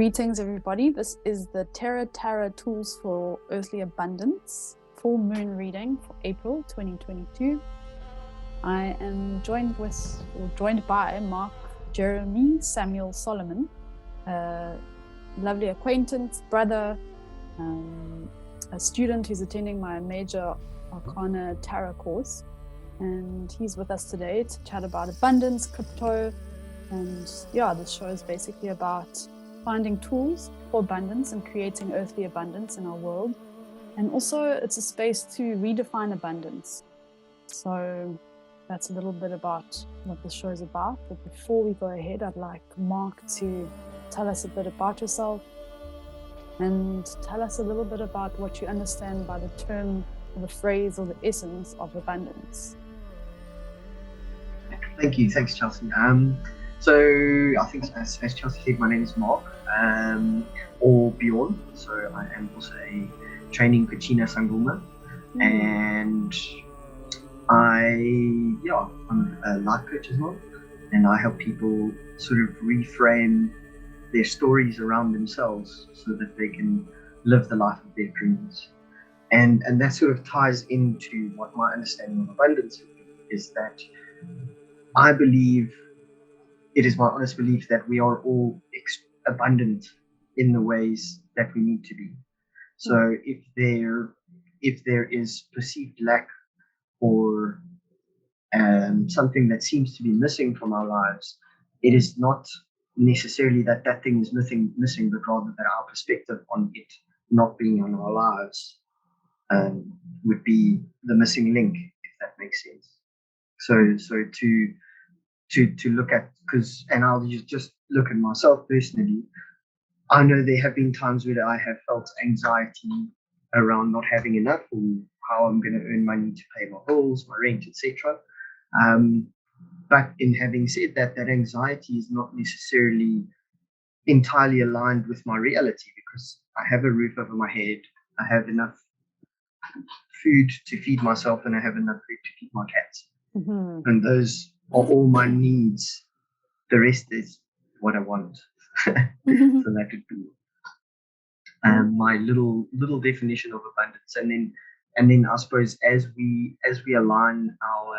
Greetings, everybody. This is the Terra Tarot Tools for Earthly Abundance full moon reading for April 2022. I am joined by Mark Jeremy Samuel Soloman, a lovely acquaintance, brother, a student who's attending my major Arcana Tarot course, and he's with us today to chat about abundance, crypto, and yeah, this show is basically about finding tools for abundance and creating earthly abundance in our world. And also it's a space to redefine abundance. So that's a little bit about what the show is about. But before we go ahead, I'd like Mark to tell us a bit about yourself and tell us a little bit about what you understand by the term or the phrase or the essence of abundance. Thank you. Thanks, Chelsea. So I think as Chelsea said, my name is Mark, or Bjorn. So I am also a training Kachina Sangoma, and I'm a life coach as well, and I help people sort of reframe their stories around themselves so that they can live the life of their dreams. And that sort of ties into what my understanding of abundance is, that I believe, it is my honest belief, that we are all abundant in the ways that we need to be. So if there is perceived lack or something that seems to be missing from our lives, it is not necessarily that thing is missing, but rather that our perspective on it not being on our lives would be the missing link, if that makes sense. So to look at, and I'll just look at myself personally. I know there have been times where I have felt anxiety around not having enough, or how I'm going to earn money to pay my bills, my rent, etc. But in having said that, that anxiety is not necessarily entirely aligned with my reality, because I have a roof over my head, I have enough food to feed myself, and I have enough food to feed my cats. And those are all my needs. The rest is what I want. So that would be my little definition of abundance. And then I suppose as we align our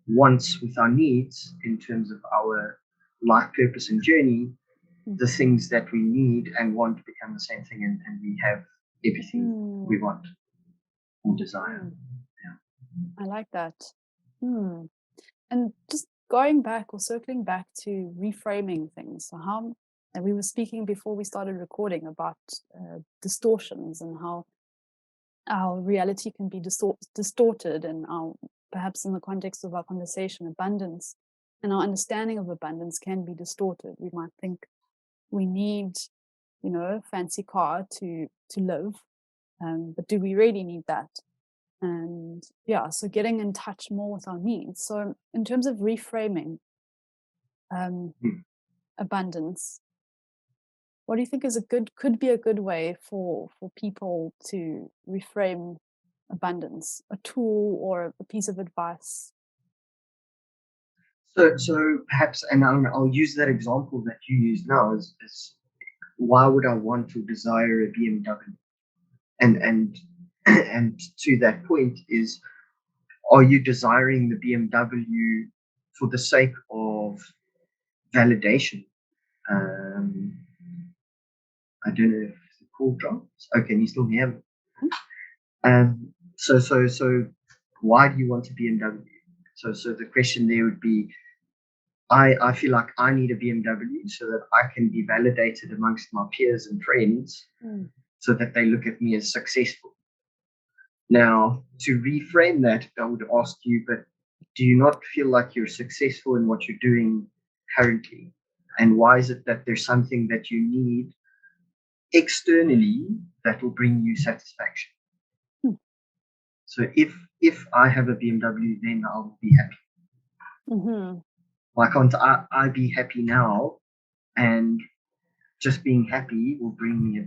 wants with our needs in terms of our life purpose and journey, the things that we need and want become the same thing, and we have everything we want or desire. I like that. And just going back or circling back to reframing things. So and we were speaking before we started recording about distortions and how our reality can be distorted, and perhaps in the context of our conversation, abundance and our understanding of abundance can be distorted. We might think we need, a fancy car to live, but do we really need that? And so getting in touch more with our needs. So in terms of reframing abundance, what do you think could be a good way for people to reframe abundance, a tool or a piece of advice? So perhaps, and I'll use that example that you use now, is why would I want to desire a BMW? And to that point is, are you desiring the BMW for the sake of validation? I don't know if the call drops. Okay, you still hear me? So why do you want a BMW? So the question there would be, I feel like I need a BMW so that I can be validated amongst my peers and friends, so that they look at me as successful. Now, to reframe that, I would ask you, but do you not feel like you're successful in what you're doing currently? And why is it that there's something that you need externally that will bring you satisfaction? So if I have a BMW, then I'll be happy. Why can't I be happy now, and just being happy will bring me a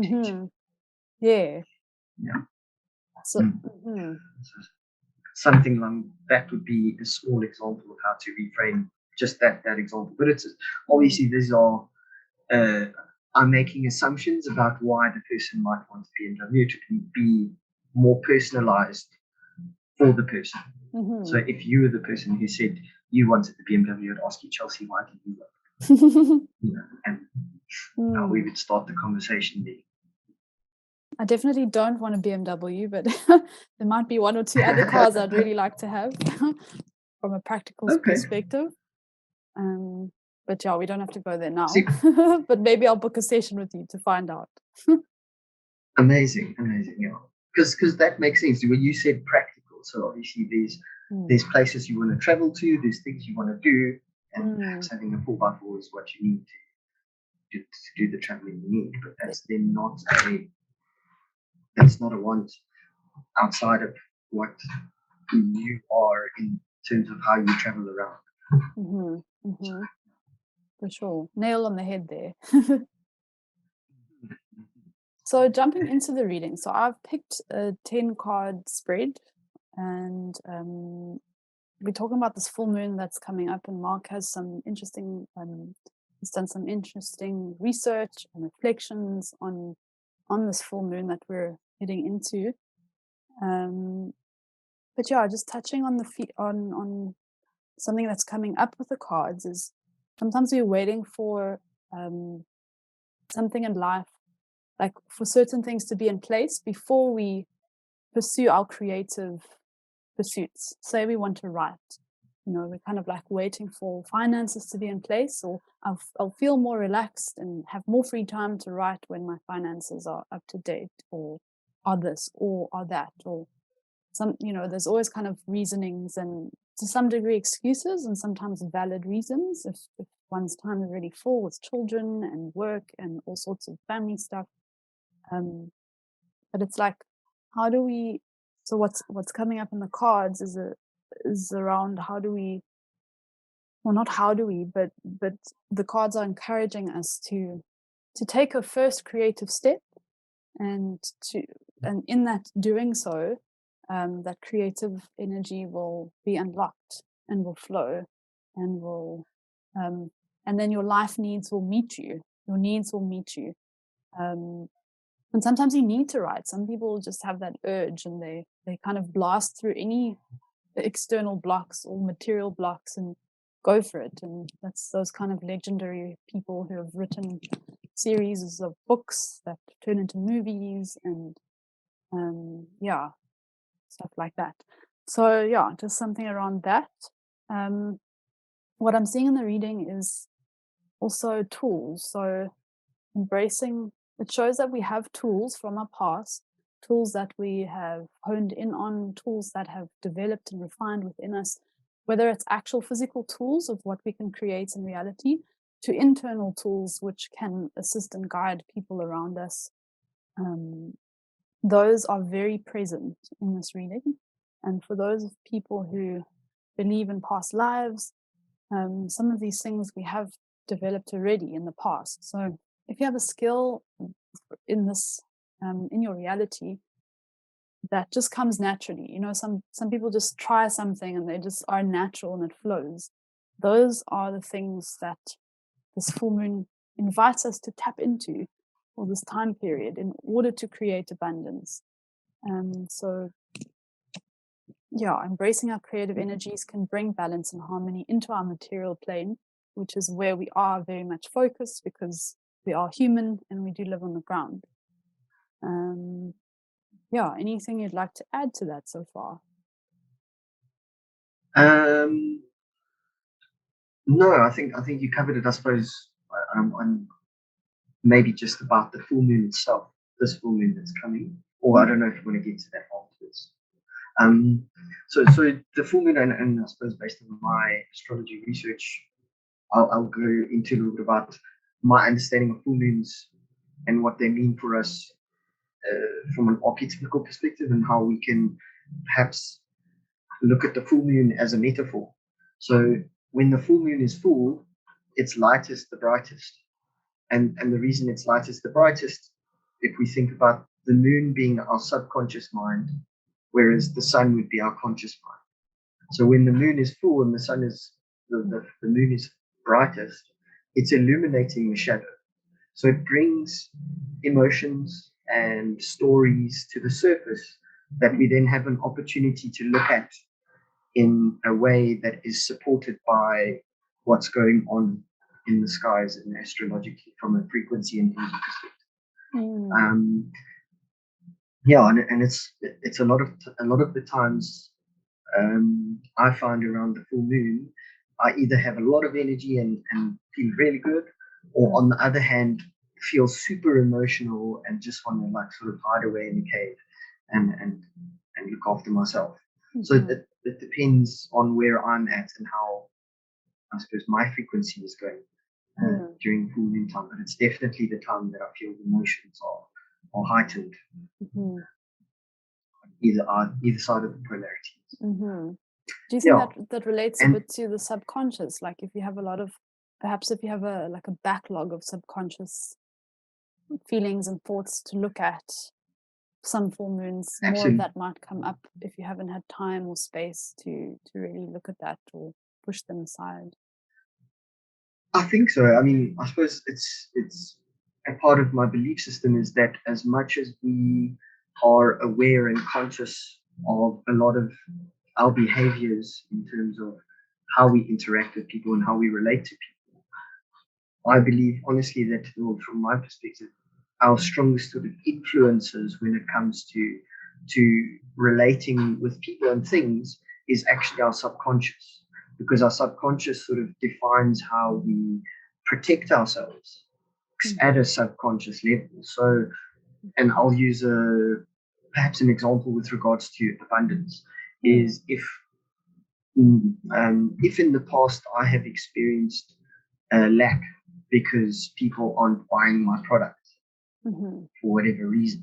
BMW? Yeah. So, something like that would be a small example of how to reframe just that example. But it's obviously these are I'm making assumptions about why the person might want a BMW. It can be more personalized for the person. Mm-hmm. So if you were the person who said you wanted the BMW, I'd ask you, Chelsea, why did you want it? And we would start the conversation there. I definitely don't want a BMW, but there might be one or two other cars I'd really like to have from a practical perspective. But yeah, we don't have to go there now. But maybe I'll book a session with you to find out. Amazing, yeah. Because that makes sense. When you said practical, so obviously there's places you want to travel to, there's things you want to do, and perhaps having a 4x4 is what you need to do the traveling you need. But that's then not a want outside of what you are in terms of how you travel around. For sure. Nail on the head there. So jumping into the reading. So I've picked a 10-card spread, and we're talking about this full moon that's coming up, and Mark has some interesting, he's done some interesting research and reflections on this full moon that we're heading into. But yeah, just touching on on something that's coming up with the cards is sometimes we're waiting for something in life, like for certain things to be in place before we pursue our creative pursuits. Say we want to write, we're kind of like waiting for finances to be in place, or I'll feel more relaxed and have more free time to write when my finances are up to date, or are this or are that, or some, there's always kind of reasonings and to some degree excuses and sometimes valid reasons if one's time is really full with children and work and all sorts of family stuff. But it's like, how do we, so what's coming up in the cards is around how do we, well, not how do we, but the cards are encouraging us to take a first creative step, and in that doing so, that creative energy will be unlocked and will flow and will and then your life needs will meet you. Your needs will meet you. And sometimes you need to write. Some people just have that urge and they kind of blast through any external blocks or material blocks and go for it. And that's those kind of legendary people who have written series of books that turn into movies and stuff like that. So yeah, just something around that. What I'm seeing in the reading is also tools. So embracing, it shows that we have tools from our past, tools that we have honed in on, tools that have developed and refined within us, whether it's actual physical tools of what we can create in reality, to internal tools which can assist and guide people around us. Those are very present in this reading. And for those people who believe in past lives, some of these things we have developed already in the past. So if you have a skill in this, in your reality, that just comes naturally. Some people just try something and they just are natural and it flows. Those are the things that this full moon invites us to tap into for this time period in order to create abundance. So yeah, embracing our creative energies can bring balance and harmony into our material plane, which is where we are very much focused because we are human and we do live on the ground. Anything you'd like to add to that so far? No, I think you covered it. I suppose I'm maybe just about the full moon itself, this full moon that's coming, or I don't know if you want to get to that afterwards. So the full moon, and I suppose based on my astrology research, I'll go into a little bit about my understanding of full moons and what they mean for us from an archetypical perspective, and how we can perhaps look at the full moon as a metaphor. So when the full moon is full, it's lightest, the brightest. And the reason it's lightest, the brightest, if we think about the moon being our subconscious mind, whereas the sun would be our conscious mind. So when the moon is full and the sun is the moon is brightest, it's illuminating the shadow. So it brings emotions and stories to the surface that we then have an opportunity to look at in a way that is supported by what's going on in the skies and astrologically from a frequency and energy perspective. Yeah, and it's a lot of the times I find around the full moon, I either have a lot of energy and feel really good, or on the other hand, feel super emotional and just want to like sort of hide away in the cave and look after myself. So it depends on where I'm at and how I suppose my frequency is going during full moon time. But it's definitely the time that I feel the emotions are heightened. Either side of the polarities. Do you think that relates a bit to the subconscious? Like if you have a lot of, perhaps if you have a backlog of subconscious feelings and thoughts to look at, some full moons, more of that might come up if you haven't had time or space to really look at that or push them aside. I think so. I mean, I suppose it's a part of my belief system is that as much as we are aware and conscious of a lot of our behaviors in terms of how we interact with people and how we relate to people, I believe honestly that, well, from my perspective, our strongest sort of influences when it comes to relating with people and things is actually our subconscious, because our subconscious sort of defines how we protect ourselves at a subconscious level. So, and I'll use perhaps an example with regards to abundance is if in the past I have experienced lack because people aren't buying my product for whatever reason,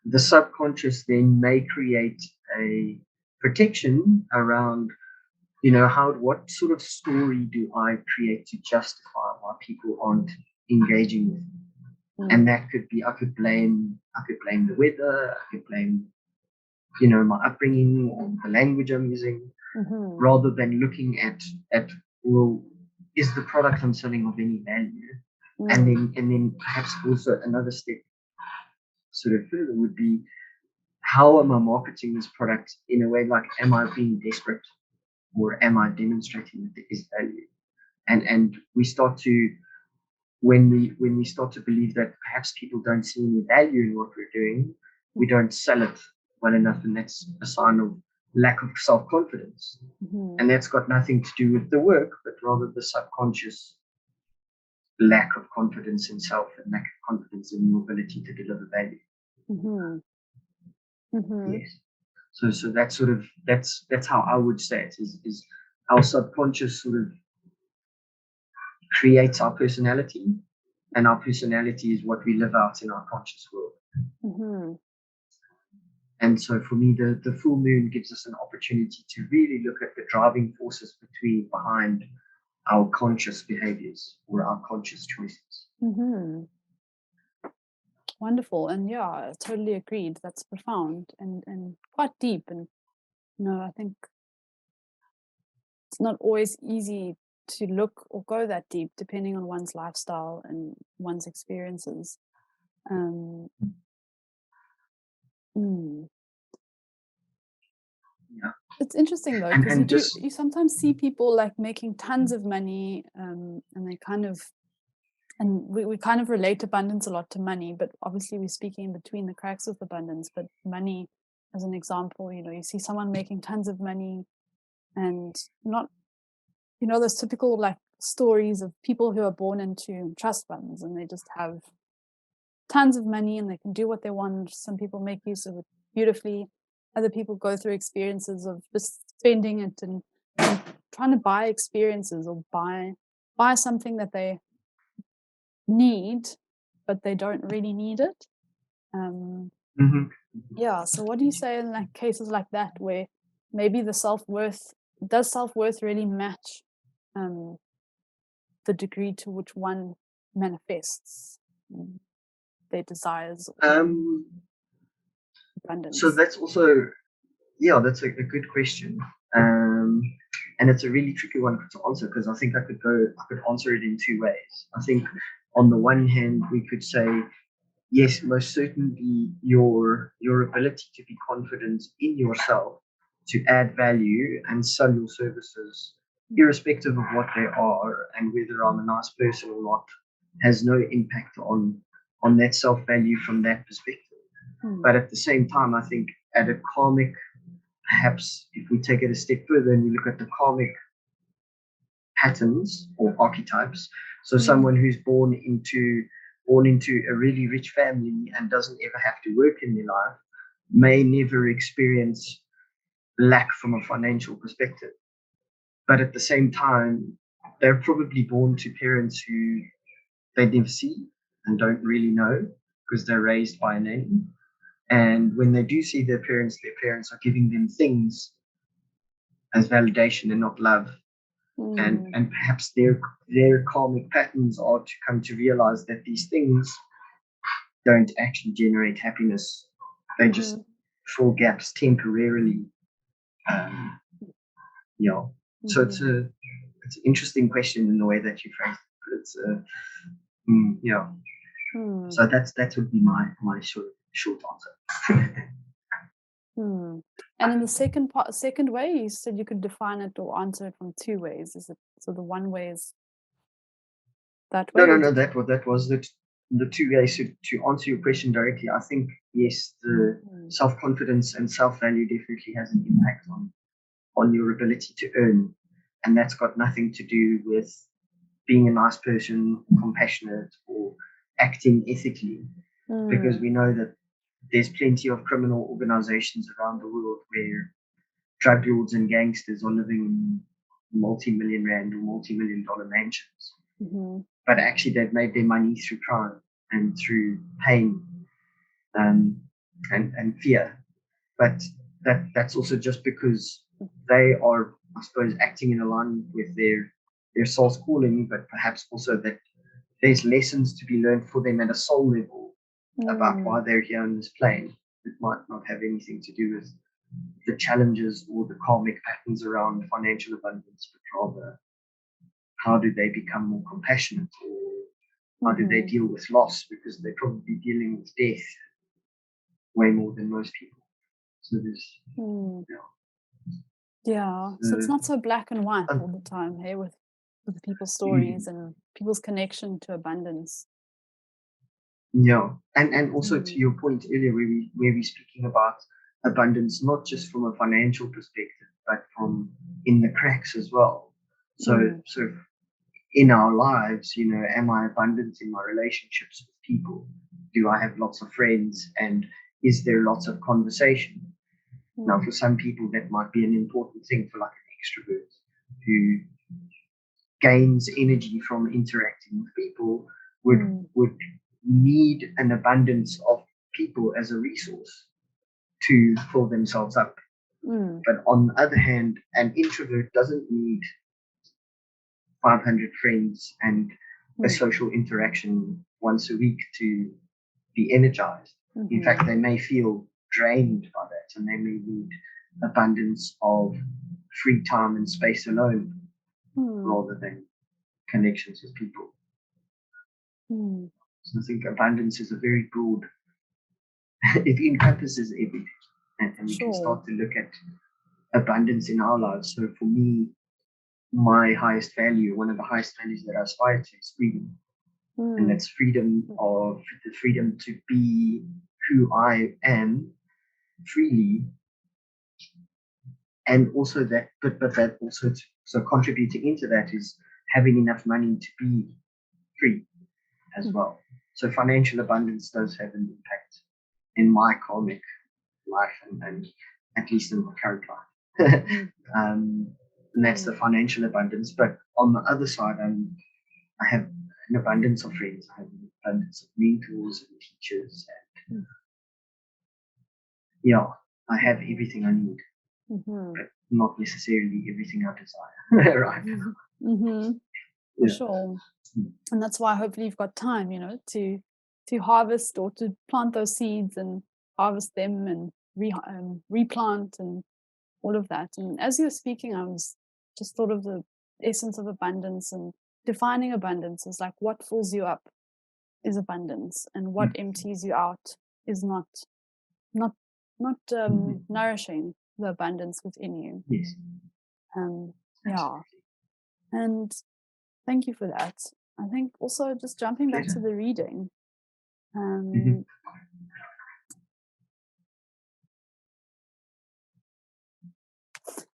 the subconscious then may create a protection around, what sort of story do I create to justify why people aren't engaging with me? And that could be, I could blame the weather, I could blame, my upbringing or the language I'm using, rather than looking at, well, is the product I'm selling of any value? And then perhaps also another step sort of further would be, how am I marketing this product in a way, like, am I being desperate or am I demonstrating that there is value? And we start to, when we start to believe that perhaps people don't see any value in what we're doing, we don't sell it well enough, and that's a sign of lack of self-confidence. And that's got nothing to do with the work, but rather the subconscious lack of confidence in self and lack of confidence in your ability to deliver value. Yes. So that's sort of that's how I would say it is our subconscious sort of creates our personality, and our personality is what we live out in our conscious world. And so for me, the full moon gives us an opportunity to really look at the driving forces behind our conscious behaviors or our conscious choices. Wonderful. And yeah, I totally agreed. That's profound and quite deep. And I think it's not always easy to look or go that deep, depending on one's lifestyle and one's experiences. Yeah. It's interesting though, because you sometimes see people like making tons of money, and they kind of, and we kind of relate abundance a lot to money, but obviously we're speaking in between the cracks with abundance. But money, as an example, you see someone making tons of money and not, those typical like stories of people who are born into trust funds and they just have tons of money and they can do what they want. Some people make use of it beautifully. Other people go through experiences of just spending it and trying to buy experiences or buy something that they need, but they don't really need it. Yeah. So what do you say in like cases like that where maybe the self-worth really match the degree to which one manifests their desires? Abundance. So that's also, that's a good question. And it's a really tricky one to answer, because I think I could answer it in two ways. I think on the one hand, we could say, yes, most certainly your ability to be confident in yourself, to add value and sell your services, irrespective of what they are and whether I'm a nice person or not, has no impact on that self-value from that perspective. But at the same time, I think at a karmic, perhaps if we take it a step further and we look at the karmic patterns or archetypes, so someone who's born into a really rich family and doesn't ever have to work in their life may never experience lack from a financial perspective. But at the same time, they're probably born to parents who they never see and don't really know because they're raised by a name. And when they do see their parents are giving them things as validation and not love. And perhaps their karmic patterns are to come to realize that these things don't actually generate happiness. They just fill gaps temporarily. So it's an interesting question in the way that you phrased it. It's So that would be my short answer. And in the second way, you said you could define it or answer it from two ways. Is it so? The one way is that way. No. That was the two ways to answer your question directly. I think yes, the self-confidence and self-value definitely has an impact on your ability to earn, and that's got nothing to do with being a nice person, compassionate, or acting ethically, because we know that there's plenty of criminal organizations around the world where drug lords and gangsters are living in multi-million rand or multi-million dollar mansions. But actually they've made their money through crime and through pain and fear. But that's also just because they are, I suppose, acting in alignment with their soul's calling, but perhaps also that there's lessons to be learned for them at a soul level about why they're here on this plane. It might not have anything to do with the challenges or the karmic patterns around financial abundance, but rather how do they become more compassionate, or how do they deal with loss, because they're probably dealing with death way more than most people. So there's so it's not so black and white all the time, hey, with people's stories and people's connection to abundance. And also to your point earlier, where we're speaking about abundance, not just from a financial perspective, but from in the cracks as well. So in our lives, am I abundant in my relationships with people? Do I have lots of friends? And is there lots of conversation? Now, for some people, that might be an important thing, for like an extrovert who gains energy from interacting with people would need an abundance of people as a resource to fill themselves up. But on the other hand, an introvert doesn't need 500 friends and a social interaction once a week to be energized. In fact, they may feel drained by that, and they may need abundance of free time and space alone rather than connections with people. So I think abundance is a very broad, it encompasses everything. And we can start to look at abundance in our lives. So for me, my highest value, one of the highest values that I aspire to, is freedom. And that's freedom to be who I am freely. And also that, but that also, so contributing into that is having enough money to be free as well. So financial abundance does have an impact in my karmic life and at least in my current life. And that's the financial abundance. But on the other side, I have an abundance of friends. I have an abundance of mentors and teachers. And I have everything I need, but not necessarily everything I desire right now. For sure. And that's why hopefully you've got time, to harvest or to plant those seeds and harvest them and replant and all of that. And as you were speaking, I was just thought of the essence of abundance, and defining abundance is like what fills you up. is abundance, and what empties you out is not nourishing the abundance within you. Yes. Yeah. And thank you for that. I think also just jumping back to the reading.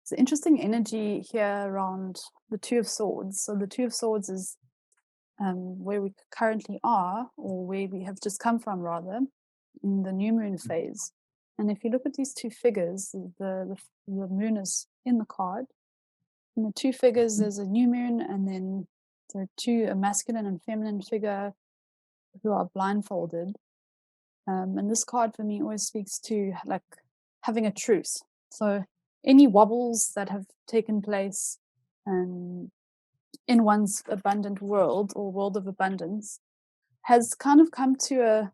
It's an interesting energy here around the Two of Swords. So the Two of Swords is where we currently are, or where we have just come from, rather, in the new moon phase. And if you look at these two figures, the moon is in the card. In the two figures, there's a new moon, and then there are two, a masculine and feminine figure who are blindfolded. And this card for me always speaks to like having a truce. So any wobbles that have taken place in one's abundant world or world of abundance has kind of come to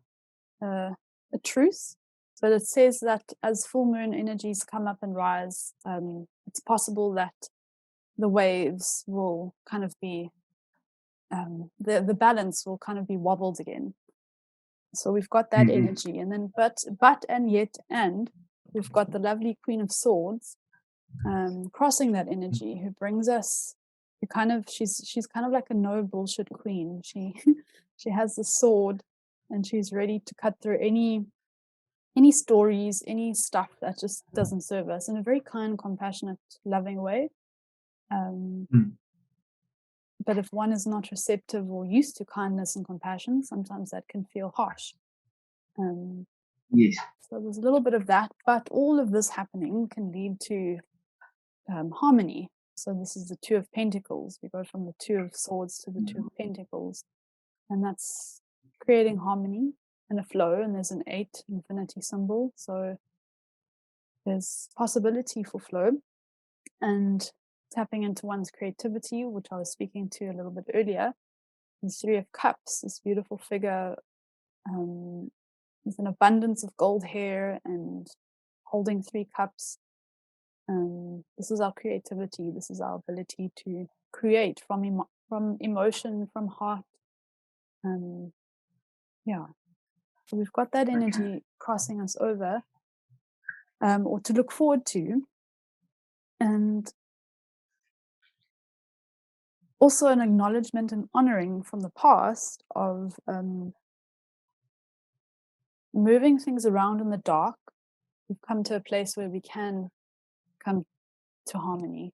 a truce. But it says that as full moon energies come up and rise, it's possible that the waves will kind of be, the balance will kind of be wobbled again. So we've got that energy, and then but and yet and we've got the lovely Queen of Swords crossing that energy, who brings us, she's kind of like a no bullshit queen. She she has the sword, and she's ready to cut through any stories, any stuff that just doesn't serve us, in a very kind, compassionate, loving way. But if one is not receptive or used to kindness and compassion, sometimes that can feel harsh. Yes. So there's a little bit of that, but all of this happening can lead to harmony. So this is the Two of Pentacles. We go from the Two of Swords to the Two of Pentacles, and that's creating harmony and a flow. And there's an 8 infinity symbol, so there's possibility for flow and tapping into one's creativity, which I was speaking to a little bit earlier. The Three of Cups, this beautiful figure with an abundance of gold hair and holding 3 cups. This is our creativity. This is our ability to create from emotion, from heart. Yeah. So we've got that energy crossing us over, or to look forward to. And also an acknowledgement and honoring from the past of moving things around in the dark. We've come to a place where we can come to harmony.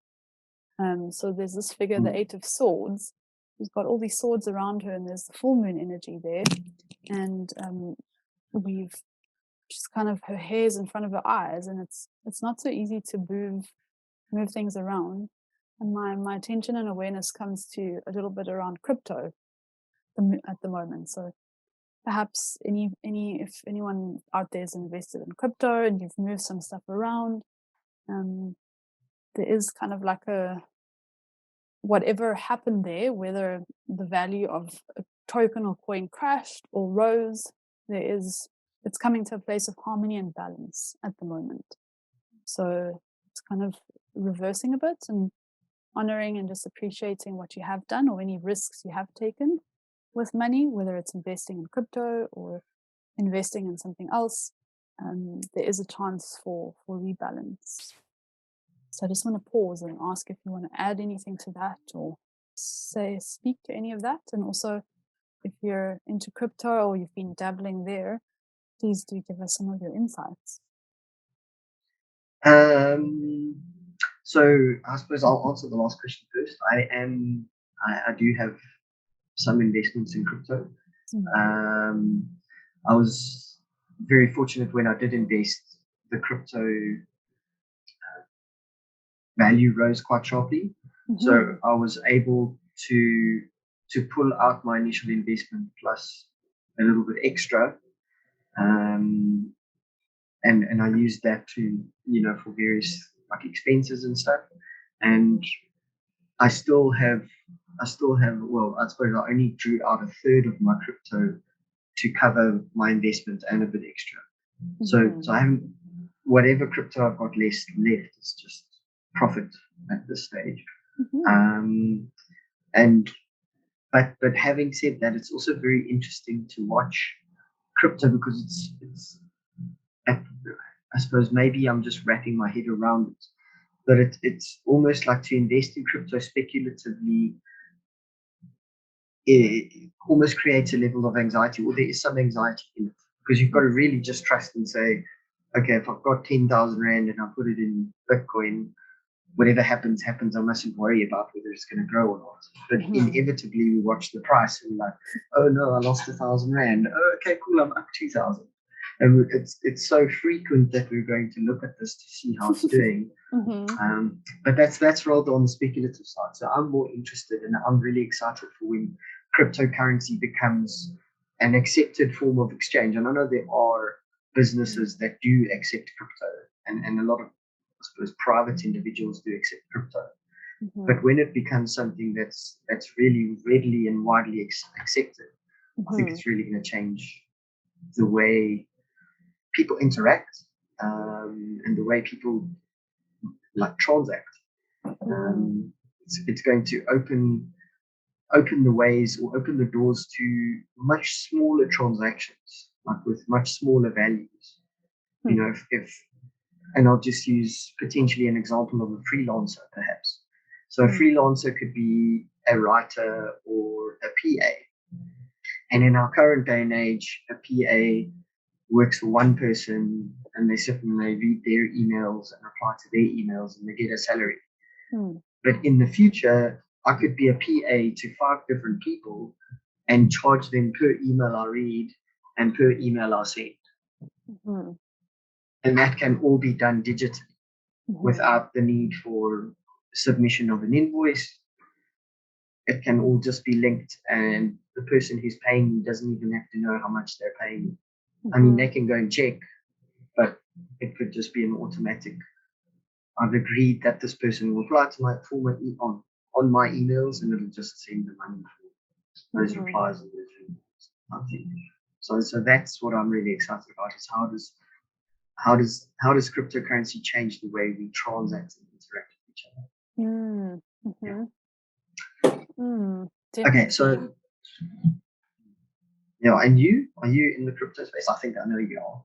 So there's this figure, the 8 of Swords, who's got all these swords around her, and there's the full moon energy there. And we've just kind of, her hair's in front of her eyes, and it's not so easy to move things around. And my attention and awareness comes to a little bit around crypto at the moment. So perhaps if anyone out there is invested in crypto and you've moved some stuff around, there is kind of like whatever happened there, whether the value of a token or coin crashed or rose, it's coming to a place of harmony and balance at the moment. So it's kind of reversing a bit and honoring and just appreciating what you have done or any risks you have taken with money, whether it's investing in crypto or investing in something else. There is a chance for rebalance. So I just want to pause and ask if you want to add anything to that or speak to any of that. And also, if you're into crypto or you've been dabbling there, please do give us some of your insights. So I suppose I'll answer the last question first. I do have some investments in crypto. I was very fortunate when I did invest. The crypto value rose quite sharply, so I was able to pull out my initial investment plus a little bit extra, and I used that to, for various like expenses and stuff. And I still have well, I suppose I only drew out a third of my crypto to cover my investment and a bit extra. So I haven't, whatever crypto I've got left is just profit at this stage. And But having said that, it's also very interesting to watch crypto because it's I suppose maybe I'm just wrapping my head around it, but it's almost like to invest in crypto speculatively. It almost creates a level of anxiety, or there is some anxiety in it, because you've got to really just trust and say, okay, if I've got 10,000 Rand and I put it in Bitcoin, whatever happens, happens. I mustn't worry about whether it's going to grow or not. But inevitably, we watch the price and we're like, oh no, I lost 1,000 Rand. Oh, okay, cool, I'm up 2,000. And it's so frequent that we're going to look at this to see how it's doing. But that's rather on the speculative side. So I'm more interested, and I'm really excited for when cryptocurrency becomes an accepted form of exchange. And I know there are businesses that do accept crypto, and a lot of, I suppose, private individuals do accept crypto. But when it becomes something that's really readily and widely accepted, I think it's really going to change the way people interact, and the way people like transact. It's going to open the ways, or open the doors to much smaller transactions, like with much smaller values. You know, if and I'll just use potentially an example of a freelancer, perhaps. So a freelancer could be a writer or a PA. And in our current day and age, a PA works for one person, and they sit and they read their emails and reply to their emails, and they get a salary. But in the future, I could be a PA to 5 different people and charge them per email I read and per email I send. And that can all be done digitally without the need for submission of an invoice. It can all just be linked, and the person who's paying me doesn't even have to know how much they're paying me. I mean, they can go and check, but it could just be an automatic. I've agreed that this person will reply to my on my emails, and it'll just send the money for those replies and those things. So that's what I'm really excited about, is how does cryptocurrency change the way we transact and interact with each other? Okay, so yeah, and are you in the crypto space? I think I know you are.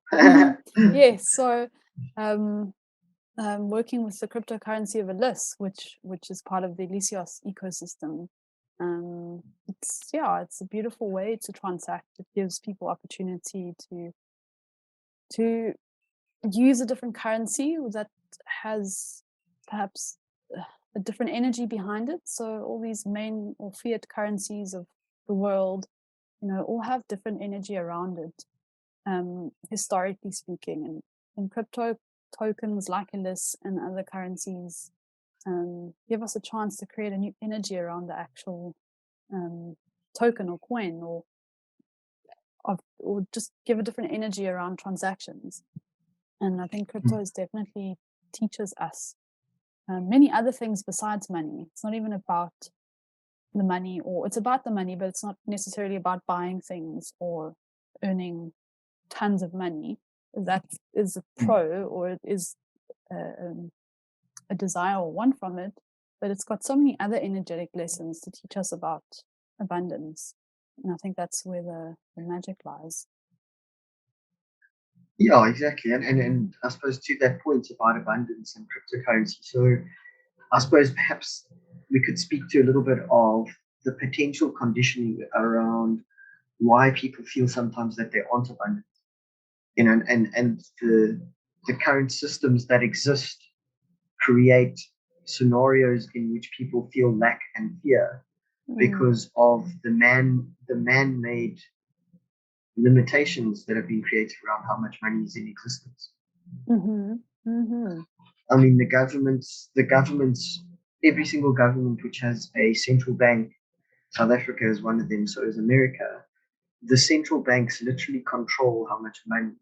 Yes, so working with the cryptocurrency of Alyss, which is part of the Elysios ecosystem. It's a beautiful way to transact. It gives people opportunity to use a different currency that has perhaps a different energy behind it. So all these main or fiat currencies of the world, all have different energy around it, historically speaking. And crypto tokens like Alyss and other currencies give us a chance to create a new energy around the actual token or coin, or just give a different energy around transactions. And I think crypto definitely teaches us many other things besides money. It's not even about the money, or it's about the money, but it's not necessarily about buying things or earning tons of money. That is a pro, or it is a desire or want from it, but it's got so many other energetic lessons to teach us about abundance. And I think that's where the magic lies. Yeah, exactly. And I suppose to that point about abundance and cryptocurrency, so I suppose perhaps we could speak to a little bit of the potential conditioning around why people feel sometimes that they aren't abundant, and the current systems that exist create scenarios in which people feel lack and fear because of the man-made limitations that have been created around how much money is in existence. I mean, the governments, every single government which has a central bank, South Africa is one of them, so is America. The central banks literally control how much money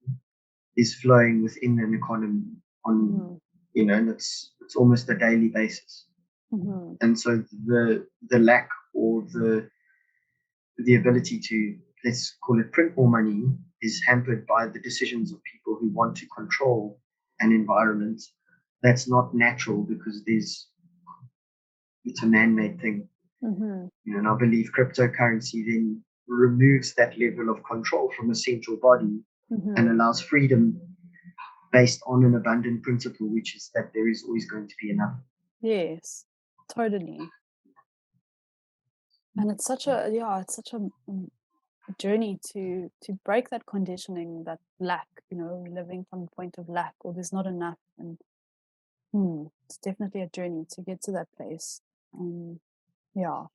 is flowing within an economy and it's almost a daily basis. And so the lack or the ability to, let's call it, print more money is hampered by the decisions of people who want to control an environment that's not natural, because it's a man-made thing. And I believe cryptocurrency then removes that level of control from a central body and allows freedom based on an abundant principle, which is that there is always going to be enough. Yes, totally. And it's such a journey to break that conditioning, that lack, living from a point of lack, or there's not enough. And it's definitely a journey to get to that place. Yeah.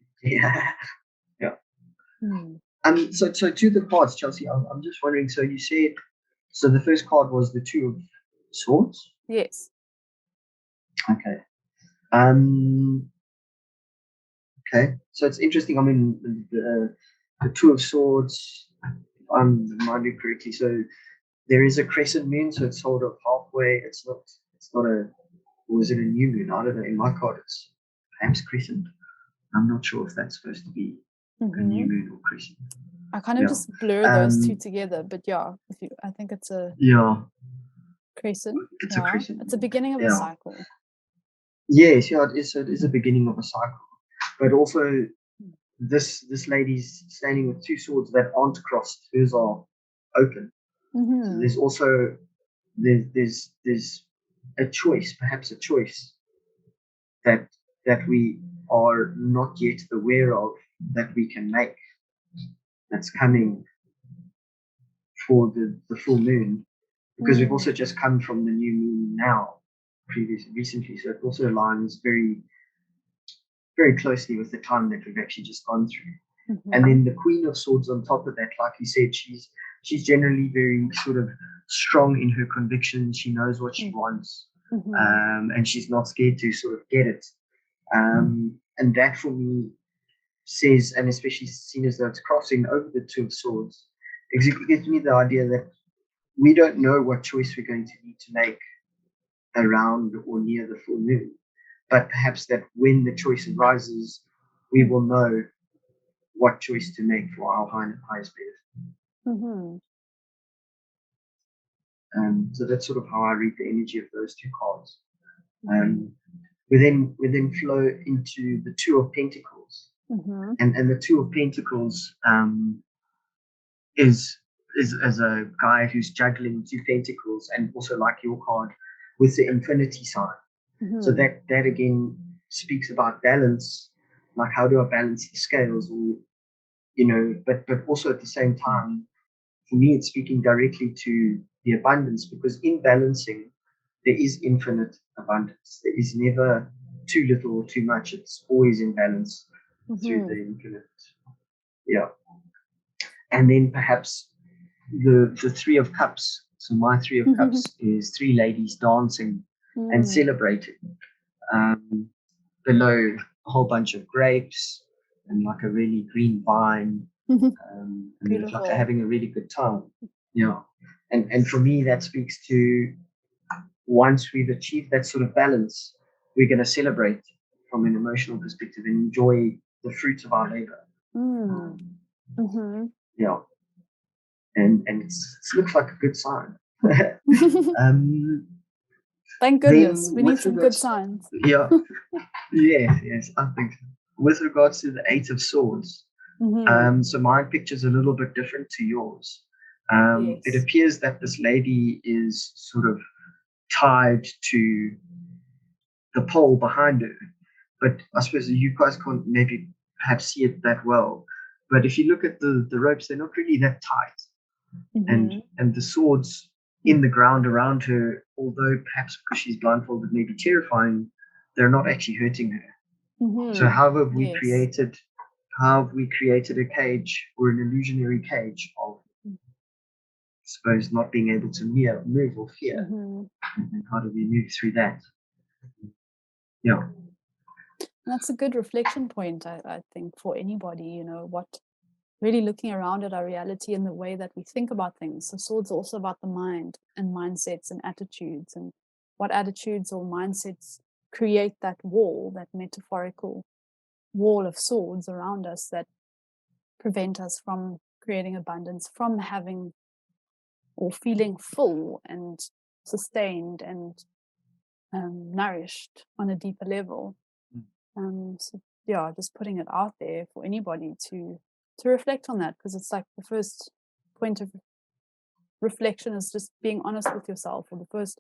So to the cards, Chelsea, I'm just wondering, so you said, so the first card was the Two of Swords? Yes. Okay. Okay, so it's interesting. I mean, the Two of Swords, if I'm reminded correctly, so there is a crescent moon, so it's sort of halfway. It's not a, or is it a new moon? I don't know. In my card, it's perhaps crescent. I'm not sure if that's supposed to be a new moon or crescent. I kind of just blur those two together, but yeah, I think it's a crescent. It's a crescent. It's the beginning of a cycle. Yes, yeah, it is. So it is a beginning of a cycle, but also this lady's standing with two swords that aren't crossed. Hers are open. So there's also there's a choice, perhaps a choice that we are not yet aware of that we can make. That's coming for the full moon, because we've also just come from the new moon now, recently. So it also aligns very, very closely with the time that we've actually just gone through. And then the Queen of Swords on top of that, like you said, she's generally very sort of strong in her convictions. She knows what she wants, and she's not scared to sort of get it. And that for me says, and especially seen as though it's crossing over the Two of Swords, it gives me the idea that we don't know what choice we're going to need to make around or near the full moon, but perhaps that when the choice arises, we will know what choice to make for our highest benefit. So that's sort of how I read the energy of those two cards. We then flow into the Two of Pentacles, and the Two of Pentacles is as a guy who's juggling two pentacles, and also like your card with the infinity sign. So that again speaks about balance, like how do I balance the scales, or but also at the same time, for me, it's speaking directly to the abundance, because in balancing, there is infinite abundance. There is never too little or too much. It's always in balance through the infinite. Yeah. And then perhaps the Three of Cups. So my Three of Cups is three ladies dancing and celebrating. Below a whole bunch of grapes and like a really green vine. And it's like they're having a really good time. Yeah. And for me, that speaks to, once we've achieved that sort of balance, we're going to celebrate from an emotional perspective and enjoy the fruits of our labor. Yeah. And it looks like a good sign. Thank goodness. We need some good signs. Yeah. Yes, I think so. With regards to the Eight of Swords, so my picture's a little bit different to yours. It appears that this lady is sort of tied to the pole behind her, but I suppose you guys can't maybe perhaps see it that well. But if you look at the ropes, they're not really that tight, and the swords in the ground around her, although perhaps because she's blindfolded may be terrifying, they're not actually hurting her. So how have we created a cage, or an illusionary cage of, I suppose, not being able to move or fear? And how do we move through that? Yeah. That's a good reflection point, I think, for anybody, what really looking around at our reality and the way that we think about things. So swords are also about the mind and mindsets and attitudes, and what attitudes or mindsets create that wall, that metaphorical wall of swords around us that prevent us from creating abundance, from having or feeling full and sustained and nourished on a deeper level. So just putting it out there for anybody to reflect on that, because it's like the first point of reflection is just being honest with yourself, or the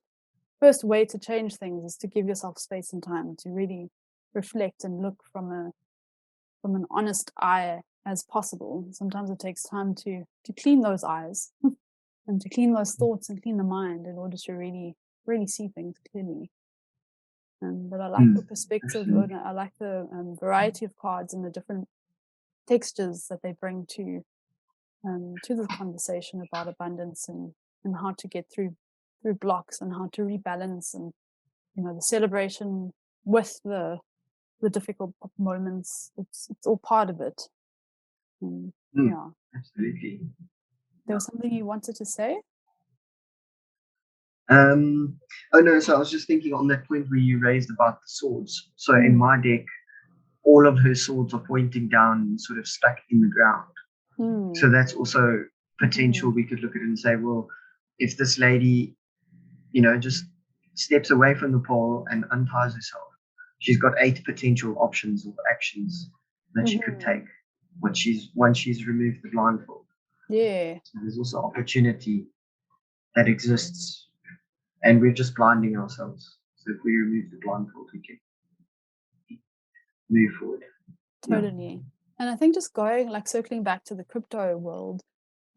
first way to change things is to give yourself space and time to really reflect and look from an honest eye as possible. Sometimes it takes time to clean those eyes and to clean those thoughts and clean the mind in order to really see things clearly. But I like your perspective, and I like the variety of cards and the different textures that they bring to the conversation about abundance, and how to get through blocks, and how to rebalance, and the celebration with the difficult moments. It's all part of it. Yeah. Absolutely. There was something you wanted to say? Oh no, so I was just thinking on that point where you raised about the swords. So in my deck, all of her swords are pointing down, sort of stuck in the ground. So that's also potential. We could look at it and say, well, if this lady, just steps away from the pole and unties herself, she's got 8 potential options or actions that she could take once she's removed the blindfold. Yeah. So there's also opportunity that exists, and we're just blinding ourselves. So if we remove the blindfold, we can move forward. Totally. Yeah. And I think just circling back to the crypto world,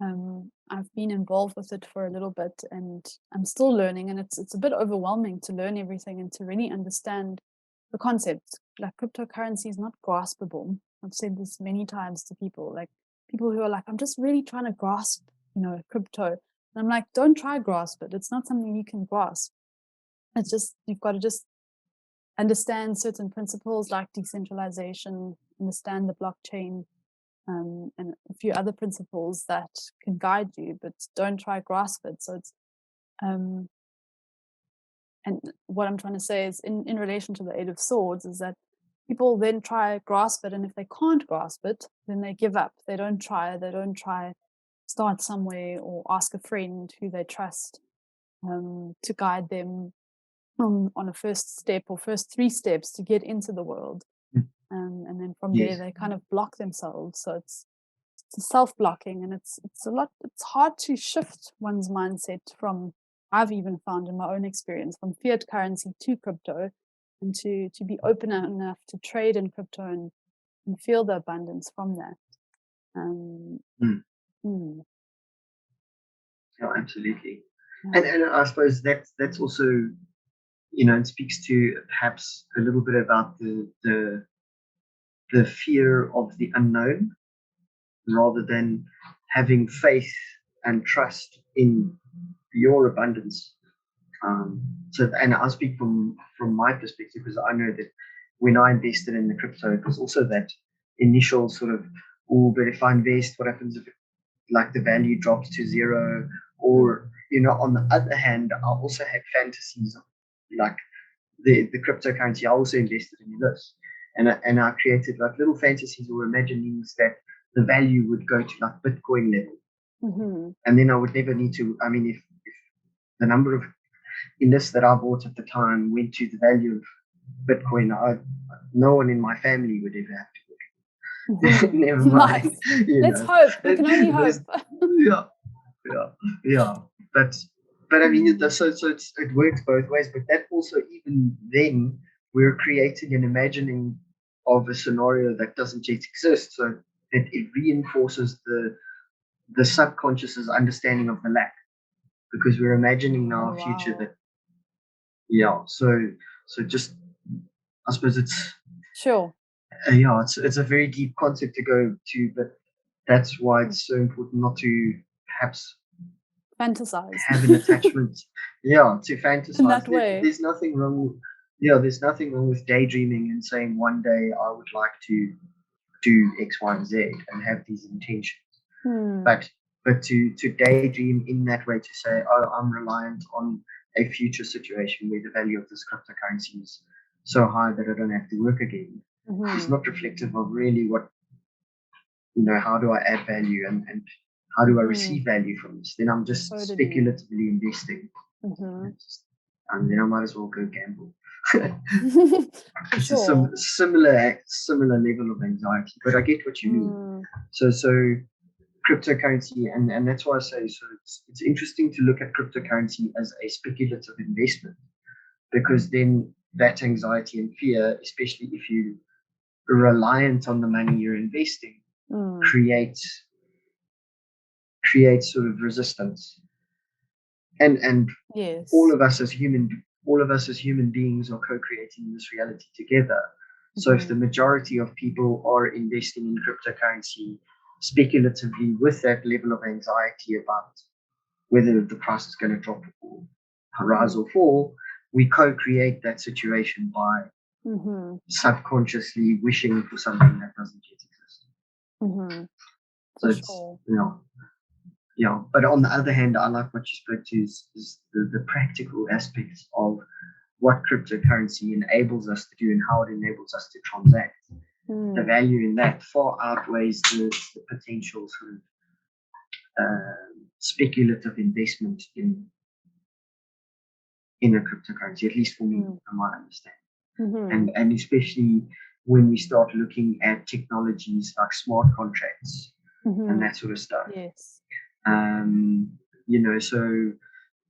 I've been involved with it for a little bit, and I'm still learning, and it's a bit overwhelming to learn everything and to really understand the concept. Like, cryptocurrency is not graspable. I've said this many times to people who are like, I'm just really trying to grasp, crypto. And I'm like, don't try grasp it. It's not something you can grasp. It's just, you've got to just understand certain principles like decentralization, understand the blockchain, and a few other principles that can guide you, but don't try grasp it. So it's and what I'm trying to say is, in relation to the 8 of Swords, is that people then try grasp it, and if they can't grasp it, then they give up. They don't try start somewhere, or ask a friend who they trust to guide them on a first step or first 3 steps to get into the world. And then from there they kind of block themselves. So it's self-blocking, and it's hard to shift one's mindset from, I've even found in my own experience, from fiat currency to crypto, and to be open enough to trade in crypto and feel the abundance from that. Yeah, absolutely. Yeah. And I suppose that's also, it speaks to perhaps a little bit about the fear of the unknown, rather than having faith and trust in your abundance. And I'll speak from my perspective, because I know that when I invested in the crypto, it was also that initial sort of, but if I invest, what happens if the value drops to 0? Or, on the other hand, I also had fantasies of the cryptocurrency. I also invested in this, and I created little fantasies or imaginings that the value would go to Bitcoin level, and then I would never need to. I mean, if the number of lists that I bought at the time went to the value of Bitcoin, no one in my family would ever have to work. Never mind. Nice. Let's hope. We can only hope. Yeah. But I mean, so it works both ways. But that also, even then, we're creating and imagining of a scenario that doesn't yet exist. So it reinforces the subconscious's understanding of the lack, because we're imagining now a future that. Yeah. So just, I suppose it's. Sure. Yeah, it's a very deep concept to go to, but that's why it's so important not to perhaps fantasize, have an attachment. To fantasize. In that way. There's nothing wrong. There's nothing wrong with daydreaming and saying, one day I would like to do X, Y, and Z and have these intentions. But to daydream in that way, to say, oh, I'm reliant on a future situation where the value of this cryptocurrency is so high that I don't have to work again. It's not reflective of really what, how do I add value and how do I receive value from this? Then I'm just speculatively investing. And then I might as well go gamble. It's just some similar level of anxiety, but I get what you mean. So cryptocurrency, and that's why I say, so it's interesting to look at cryptocurrency as a speculative investment, because then that anxiety and fear, especially if you're reliant on the money you're investing, creates sort of resistance. And yes, all of us as human beings are co-creating this reality together. So if the majority of people are investing in cryptocurrency speculatively with that level of anxiety about whether the price is going to drop or rise or fall, we co-create that situation by subconsciously wishing for something that doesn't yet exist. So it's yeah. But on the other hand, I like what you spoke to is the practical aspects of what cryptocurrency enables us to do and how it enables us to transact. The value in that far outweighs the potential sort of speculative investment in a cryptocurrency, at least for me, from my understanding. And especially when we start looking at technologies like smart contracts and that sort of stuff. Yes. So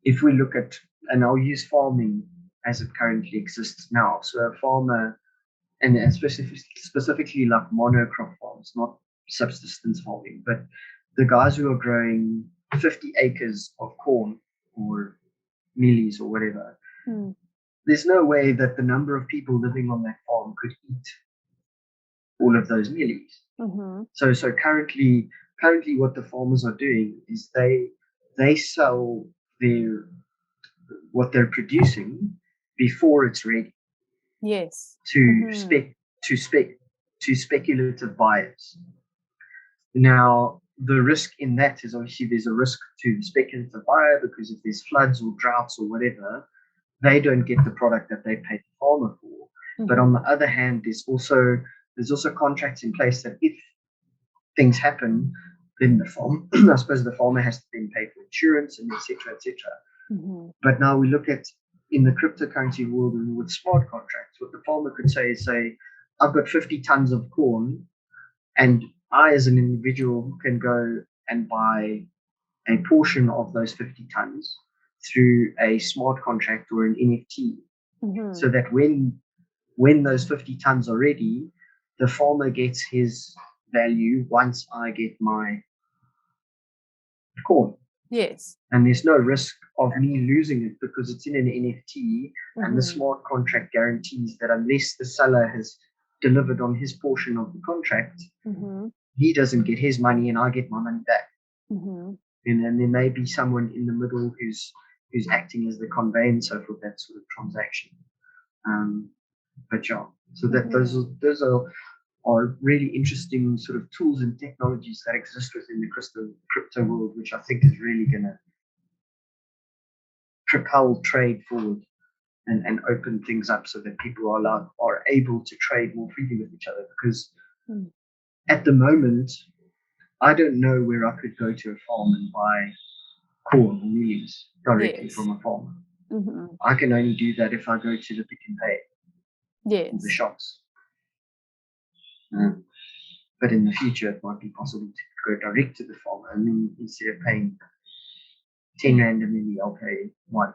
if we look at, and I'll use farming as it currently exists now. So a farmer, and specifically like monocrop farms, not subsistence farming, but the guys who are growing 50 acres of corn or mealies or whatever, there's no way that the number of people living on that farm could eat all of those mealies. So currently what the farmers are doing is they sell what they're producing before it's ready. Yes. To speculative buyers. Now the risk in that is obviously there's a risk to the speculative buyer, because if there's floods or droughts or whatever, they don't get the product that they paid the farmer for. But on the other hand, there's also contracts in place that if things happen, then I suppose the farmer has to then pay for insurance and etc. But now we look at in the cryptocurrency world and with smart contracts, what the farmer could say is, I've got 50 tons of corn, and I as an individual can go and buy a portion of those 50 tons through a smart contract or an NFT, so that when those 50 tons are ready, the farmer gets his value once I get my corn. Yes. And there's no risk of me losing it because it's in an NFT, and the smart contract guarantees that unless the seller has delivered on his portion of the contract, he doesn't get his money and I get my money back. And then there may be someone in the middle who's acting as the conveyancer for that sort of transaction. But yeah, so that those are really interesting sort of tools and technologies that exist within the crypto world, which I think is really going to propel trade forward and open things up so that people are able to trade more freely with each other. Because at the moment, I don't know where I could go to a farm and buy corn or mealies directly from a farmer. I can only do that if I go to the Pick and Pay, the shops. But in the future, it might be possible to go direct to the farmer. I mean, instead of paying 10 Rand a milli, I'll pay 1.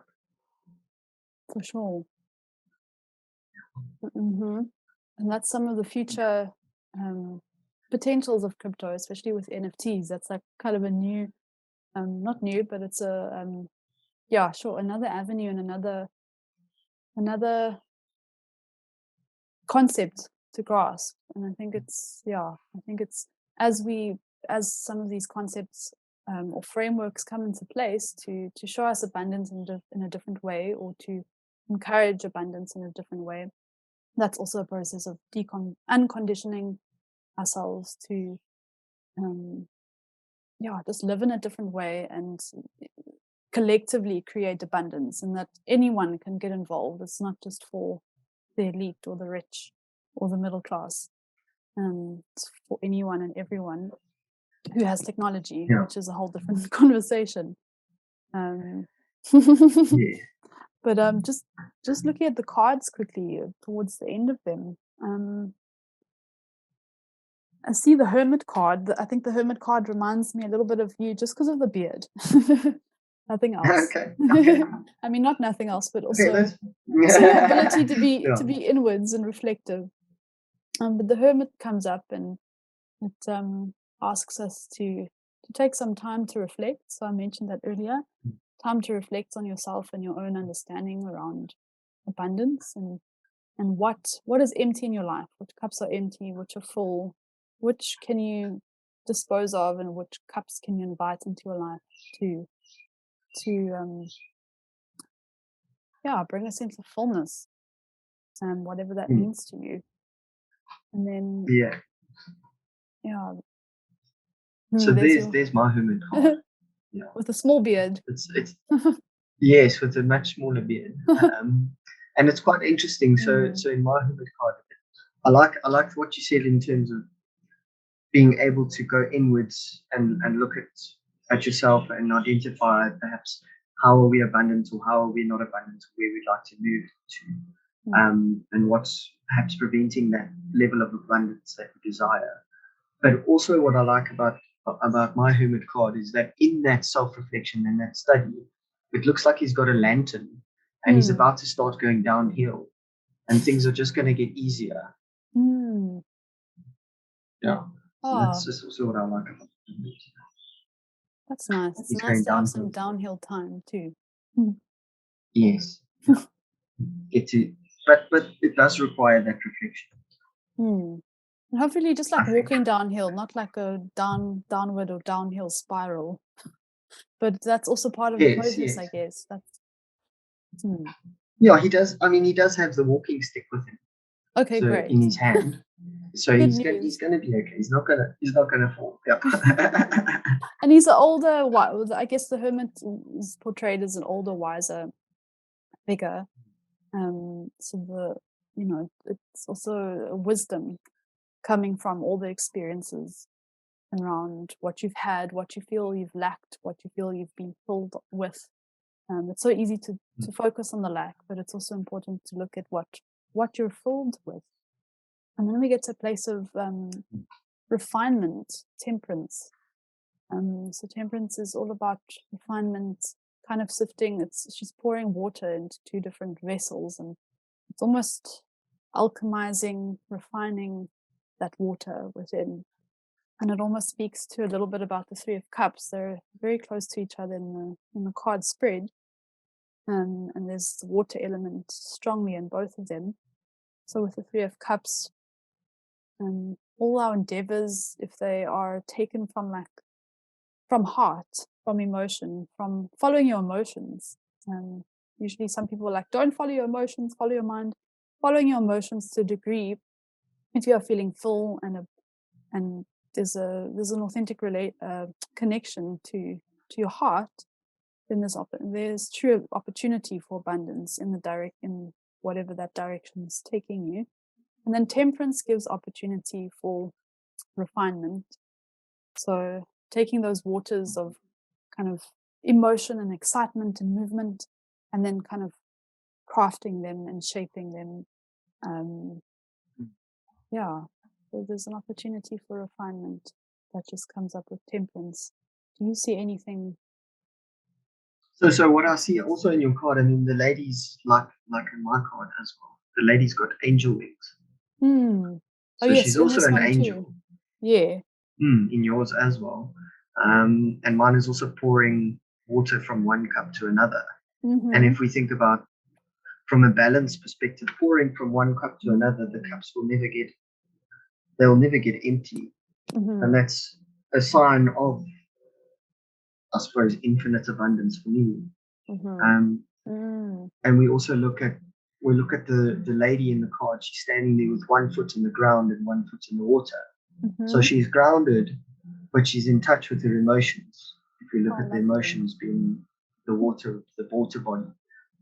For sure. And that's some of the future potentials of crypto, especially with NFTs. That's like kind of a new, not new, but it's another avenue and another concept to grasp. And I think it's as some of these concepts or frameworks come into place to show us abundance in a different way, or to encourage abundance in a different way. That's also a process of unconditioning ourselves to just live in a different way and collectively create abundance, and that anyone can get involved. It's not just for the elite or the rich or the middle class. It's for anyone and everyone who has technology, which is a whole different conversation. But just looking at the cards quickly towards the end of them, I see the Hermit card. I think the Hermit card reminds me a little bit of you just because of the beard. Nothing else. Okay. I mean, not nothing else, but Okay, also, that's also your ability to be yeah. to be inwards and reflective. But the Hermit comes up and it asks us to take some time to reflect. So I mentioned that earlier. Time to reflect on yourself and your own understanding around abundance and what is empty in your life, which cups are empty, which are full, which can you dispose of, and which cups can you invite into your life to bring a sense of fullness, and whatever that means to you. And then so there's my Hermit card. Yeah. With a small beard. It's yes, with a much smaller beard. And it's quite interesting. So in my Hermit card, I like what you said in terms of being able to go inwards and look at yourself and identify perhaps how are we abundant or how are we not abundant, where we'd like to move to, and what's perhaps preventing that level of abundance that we desire. But also what I like about my Hermit card is that in that self-reflection and that study, it looks like he's got a lantern and he's about to start going downhill and things are just going to get easier. Yeah. So that's just also what I like about it. That's nice. It's nice to have some downhill time too. Yes. But it does require that reflection. And hopefully just like walking downhill, not like a downward or downhill spiral. But that's also part of the process, I guess. Yeah, he does. I mean, he does have the walking stick with him. Okay, great. In his hand. So he's gonna be okay. He's not gonna fall. Yep. And he's an older, I guess the Hermit is portrayed as an older, wiser figure. So it's also a wisdom coming from all the experiences around what you've had, what you feel you've lacked, what you feel you've been filled with. It's so easy to focus on the lack, but it's also important to look at what you're filled with. And then we get to a place of refinement, temperance. So temperance is all about refinement, kind of sifting. She's pouring water into two different vessels, and it's almost alchemizing, refining that water within. And it almost speaks to a little bit about the Three of Cups. They're very close to each other in the card spread. And there's the water element strongly in both of them. So with the Three of Cups, all our endeavors, if they are taken from heart, from emotion, from following your emotions, usually some people are like, don't follow your emotions, follow your mind. Following your emotions to a degree, if you are feeling full and there's an authentic connection to your heart, then there's true opportunity for abundance in whatever that direction is taking you. And then temperance gives opportunity for refinement. So taking those waters of kind of emotion and excitement and movement, and then kind of crafting them and shaping them. So there's an opportunity for refinement that just comes up with temperance. Do you see anything? So what I see also in your card, I mean, the lady's like in my card as well. The lady's got angel wings. So yes, she's also an angel. Too. Yeah. In yours as well. And mine is also pouring water from one cup to another. And if we think about from a balance perspective, pouring from one cup to another, the cups will never get empty. And that's a sign of, I suppose, infinite abundance for me. And we also look at the lady in the card. She's standing there with one foot in the ground and one foot in the water. So she's grounded, but she's in touch with her emotions. If we look at the emotions being the water body.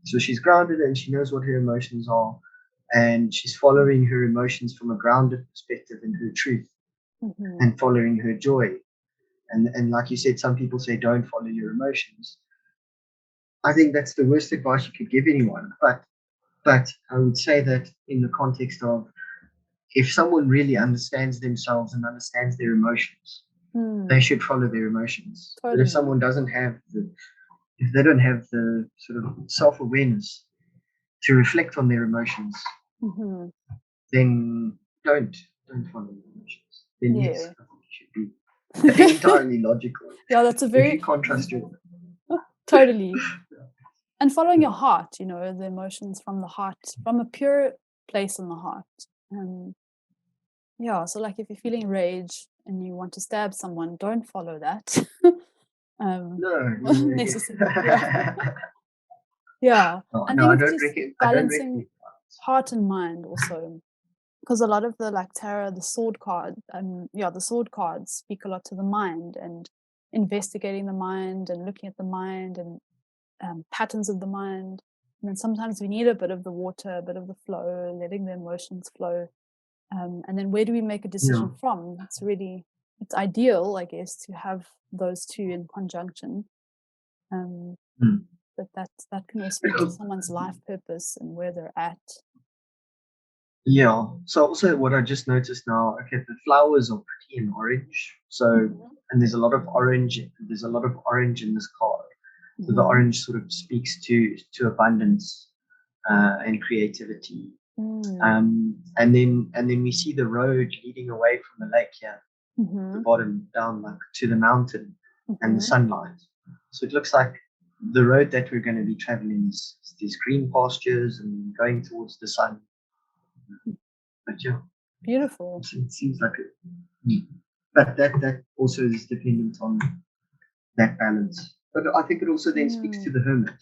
So she's grounded and she knows what her emotions are, and she's following her emotions from a grounded perspective in her truth, and following her joy. And like you said, some people say don't follow your emotions. I think that's the worst advice you could give anyone. But I would say that in the context of, if someone really understands themselves and understands their emotions, they should follow their emotions. Totally. But if someone doesn't have if they don't have the sort of self-awareness to reflect on their emotions, then don't follow their emotions. Then yes, I think you should be entirely logical. Yeah, that's a very... If you can't trust your... Totally. And following your heart, you know, the emotions from the heart, from a pure place in the heart. Yeah, so like if you're feeling rage and you want to stab someone, don't follow that. No. Necessarily. Yeah. I think it's just balancing heart and mind also. Because a lot of the like tarot, the sword card, the sword cards speak a lot to the mind and investigating the mind and looking at the mind and patterns of the mind. And then sometimes we need a bit of the water, a bit of the flow, letting the emotions flow. And then where do we make a decision from? It's ideal, I guess, to have those two in conjunction. But that can also speak to someone's life purpose and where they're at. Yeah. So also what I just noticed now, okay, the flowers are pretty in orange. So and there's a lot of orange. There's a lot of orange in this card. So the orange sort of speaks to abundance and creativity. And then we see the road leading away from the lake here, the bottom down like to the mountain and the sunlight. So it looks like the road that we're going to be traveling is these green pastures and going towards the sun. But yeah, beautiful. It seems like it. But that also is dependent on that balance. But I think it also then speaks to the hermit.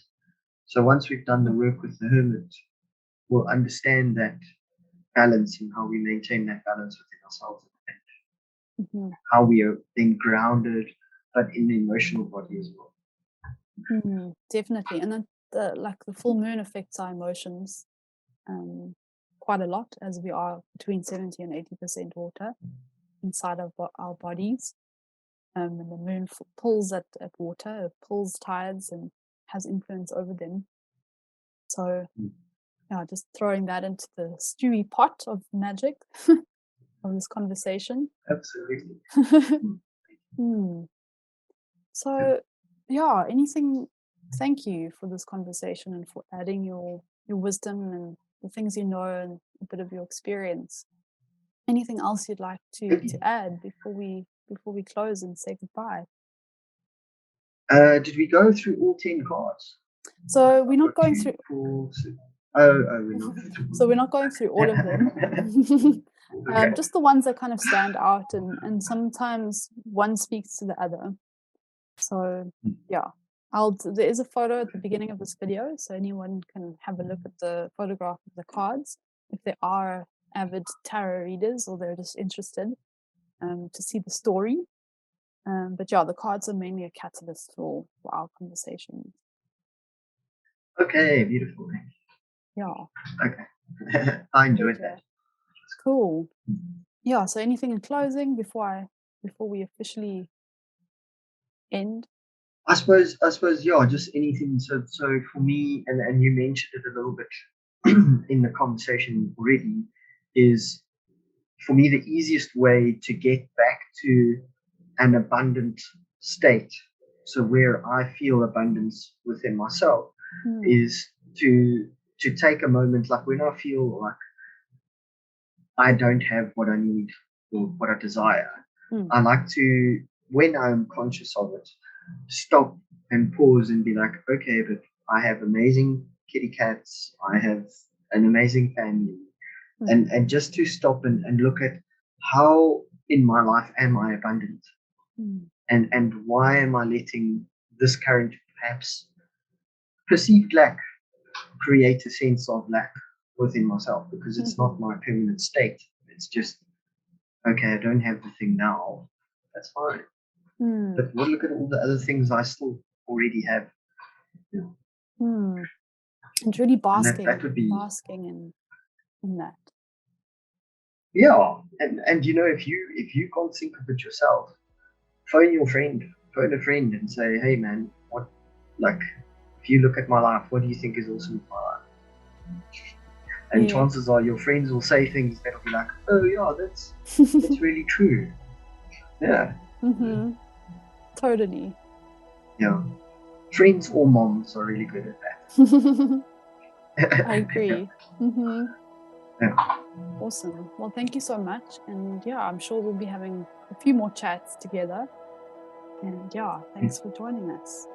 So once we've done the work with the hermit, we'll understand that balance and how we maintain that balance within ourselves and how we are then grounded, but in the emotional body as well. Definitely. And then the full moon affects our emotions quite a lot, as we are between 70 and 80% water inside of our bodies. And the moon pulls at water, it pulls tides and has influence over them. So yeah, just throwing that into the stewy pot of magic of this conversation. Absolutely. So yeah, thank you for this conversation and for adding your wisdom and the things you know and a bit of your experience. Anything else you'd like to add before we close and say goodbye? Did we go through all 10 cards? So we're not going through... we're not. So we're not going through all of them. Okay. Just the ones that kind of stand out, and sometimes one speaks to the other. So yeah, there is a photo at the beginning of this video, so anyone can have a look at the photograph of the cards if they are avid tarot readers or they're just interested to see the story. But yeah, the cards are mainly a catalyst for our conversations. Okay, beautiful. Yeah. Okay. I enjoyed that. Cool. Yeah, so anything in closing before we officially end? I suppose, yeah, just anything. So for me, and you mentioned it a little bit in the conversation already, is for me the easiest way to get back to an abundant state, so where I feel abundance within myself, is to take a moment, like when I feel like I don't have what I need or what I desire. I like to, when I'm conscious of it, stop and pause and be like, okay, but I have amazing kitty cats, I have an amazing family, and just to stop and look at how in my life am I abundant, and why am I letting this current perhaps perceived lack create a sense of lack within myself, because it's not my permanent state. It's just, okay, I don't have the thing now, that's fine. But look at all the other things I still already have. And really basking, that would be basking in that. Yeah, and you know, if you can't think of it yourself, phone a friend and say, hey man, what, like, if you look at my life, what do you think is awesome with my life? And Yeah. chances are your friends will say things that'll be like, oh yeah, that's really true. Yeah. Mm-hmm. Totally. Yeah. Friends or moms are really good at that. I agree. Mm-hmm. Yeah. Awesome. Well, thank you so much. And yeah, I'm sure we'll be having a few more chats together. And yeah, thanks for joining us.